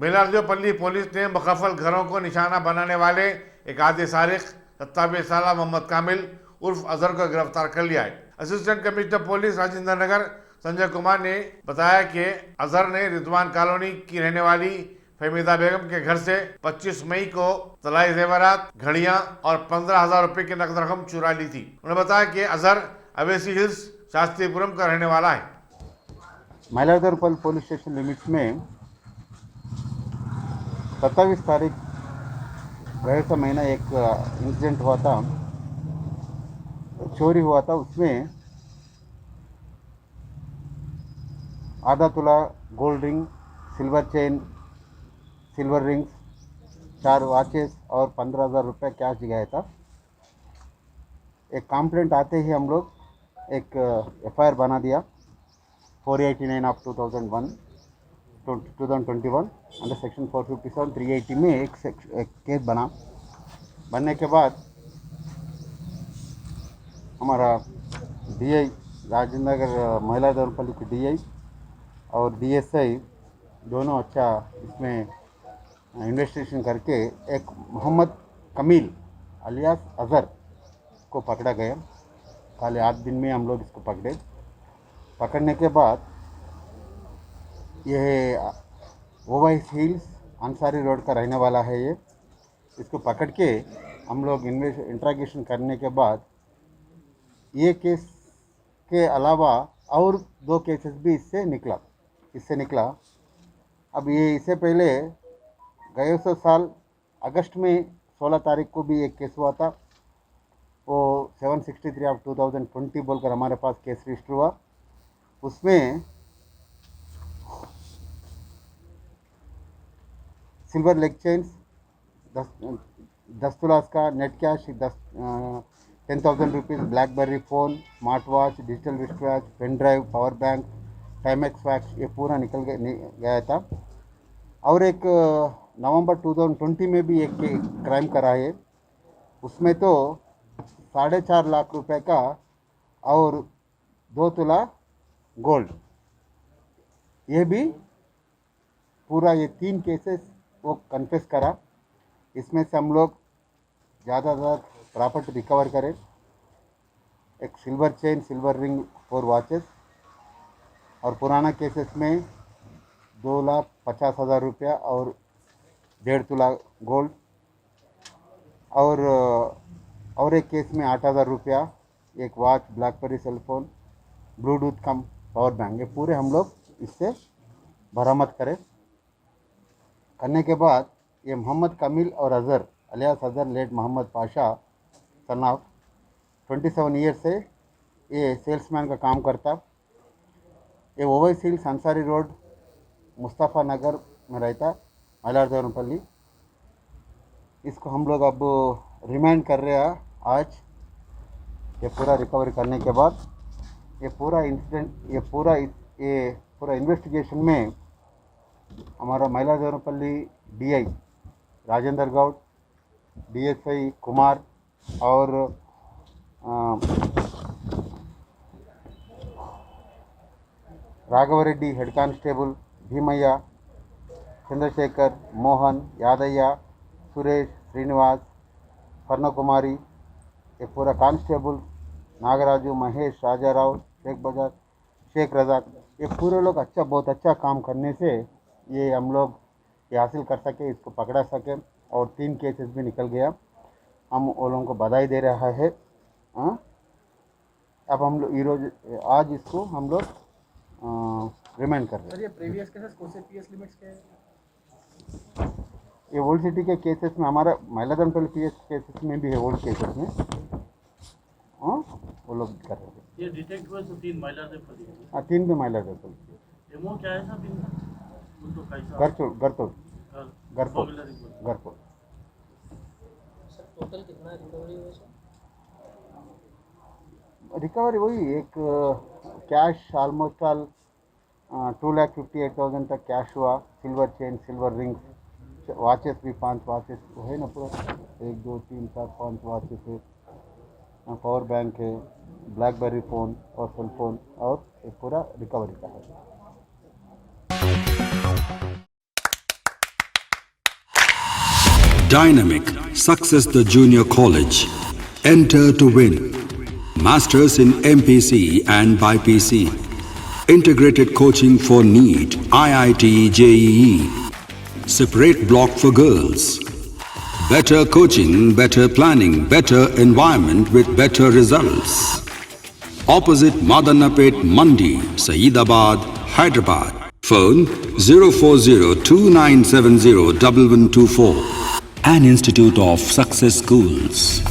बेलारजोपल्ली police ने मुकफल घरों को निशाना बनाने वाले एक आदि सारिक 27 साल मोहम्मद कामिल उर्फ अजहर को गिरफ्तार कर लिया है। Assistant commissioner police Rajendra Nagar Sanjay Kumar ने बताया कि अजहर ने रिजवान कॉलोनी की रहने वाली फहमीदा बेगम के घर से 25 मई को तलाई जेवरात, घड़ियां और 15,000 रुपए की नकद रकम चुरा ली थी। उन्होंने बताया कि अजहर अवेसी हिल्स शास्त्रीपुरम का रहने वाला है। मइलादुर्पल्ली पुलिस स्टेशन लिमिट्स में 27 तारीख गए तो महीना एक इंसिडेंट हुआ था, चोरी हुआ था। उसमें आधा तोला gold ring, silver chain, silver rings, 4 watches और 15,000 रुपये कैश गया था। एक कंप्लेंट आते ही हम लोग एक एफआईआर बना दिया 489 ऑफ 2021 अंडर सेक्शन 457 380 में एक केस बनने के बाद हमारा डीआई राजेंद्र नगर मइलादुर्पल्ली की डीआई और डीएसआई दोनों अच्छा इसमें इन्वेस्टिगेशन करके एक मोहम्मद कमील अलियास अजहर को पकड़ा गया। खाली 8 दिन में हम लोग इसको पकड़ने के बाद यह ओवैसी हिल्स अंसारी रोड का रहने वाला है। इसको पकड़ के हम लोग इंट्रागेशन करने के बाद ये केस के अलावा और 2 केसेस भी इससे निकला। अब ये इससे पहले गए साल अगस्त में 16 तारीख को भी एक केस हुआ था। वो 763 ऑफ 2020 बोलकर हमारे पास केस रजिस्टर हुआ। उसमें सिल्वर लेग चेन्स 10 तोला का, net cash 10,000 rupees, BlackBerry phone, smart watch, digital wrist watch, pen drive, power bank, Timex watch, ये पूरा निकल गया था। और एक नवंबर 2020 में भी एक क्राइम करा है। उसमें तो 4.5 लाख रुपए का और 2 तोला गोल्ड, ये भी पूरा ये 3 केसेस वो कन्फेस करा। इसमें से हम लोग ज़्यादातर प्रॉपर्टी रिकवर करें। एक silver chain, silver ring, 4 watches और पुराना केसेस में 2,50,000 रुपया और 1.5 तोला गोल्ड और एक केस में 8,000 रुपया, एक वॉच, ब्लैकबेरी सेलफोन, ब्लूटूथ कम पावर बैंक, ये पूरे हम लोग इससे बरामद करने के बाद ये मोहम्मद कमील और Azhar alias Azhar late Mohammed Pasha son of 27 year से ये सेल्समैन का काम करता। ये ओवैसी हिल्स अंसारी रोड मुस्तफ़ा नगर में रहता, मइलादुर्पल्ली। इसको हम लोग अब रिमांड कर रहे हैं आज। ये पूरा रिकवरी करने के बाद ये पूरा इन्वेस्टिगेशन में हमारा मइलादुर्पल्ली डीआई राजेंद्र गौड़, डीएसआई कुमार और राघवरेड्डी, हेड कांस्टेबल भीमయ్య, चंद्रशेखर, मोहन, यादయ్య, सुरेश, श्रीनिवास, स्वर्णकुमारी, ये पूरा कांस्टेबल नागराजू, महेश, राजाराव, शेख बजाज, शेख रजाक, ये पूरे लोग बहुत अच्छा काम करने से ये हम लोग ये हासिल कर सके, इसको पकड़ा सके और 3 केसेस भी निकल गया। हम वो लोगों को बधाई दे रहा है। अब हम लोग आज इसको हम लोग रिमांड कर रहे हैं। सर, ये प्रीवियस केसेस कौन से पीएस लिमिट्स के हैं? ये ओल्ड सिटी के केसेस में हमारा मइलादुर्पल्ली पीएस केसेस में भी है, ओल्ड केसेस में वो लोग कर रहे हैं। ये डिटेक्ट हुए तो 3 मइलादुर्पल्ली। हाँ, 3 भी मइलादुर्पल्ली। एमओ क्या है साहब इनका? तो कैसा गरतोड़ सर, टोटल कितना रिकवरी हुआ सर? रिकवरी वही एक कैश ऑलमोस्ट ऑल 2,58,000 तक कैश हुआ। Silver chain, silver rings, watches भी 5 वॉचेस है ना, पूरा 1 2 3 4 5 वॉचेस है, पावर बैंक है, ब्लैकबेरी फ़ोन और सेल फोन और एक पूरा रिकवरी का है। Dynamic Success the Junior College. Enter to win. Masters in MPC and BPC. Integrated coaching for NEET, IIT, JEE. Separate block for girls. Better coaching, better planning, better environment with better results. Opposite Madannapet Mandi, Saeedabad, Hyderabad. Phone 04029701124. An Institute of Success Schools.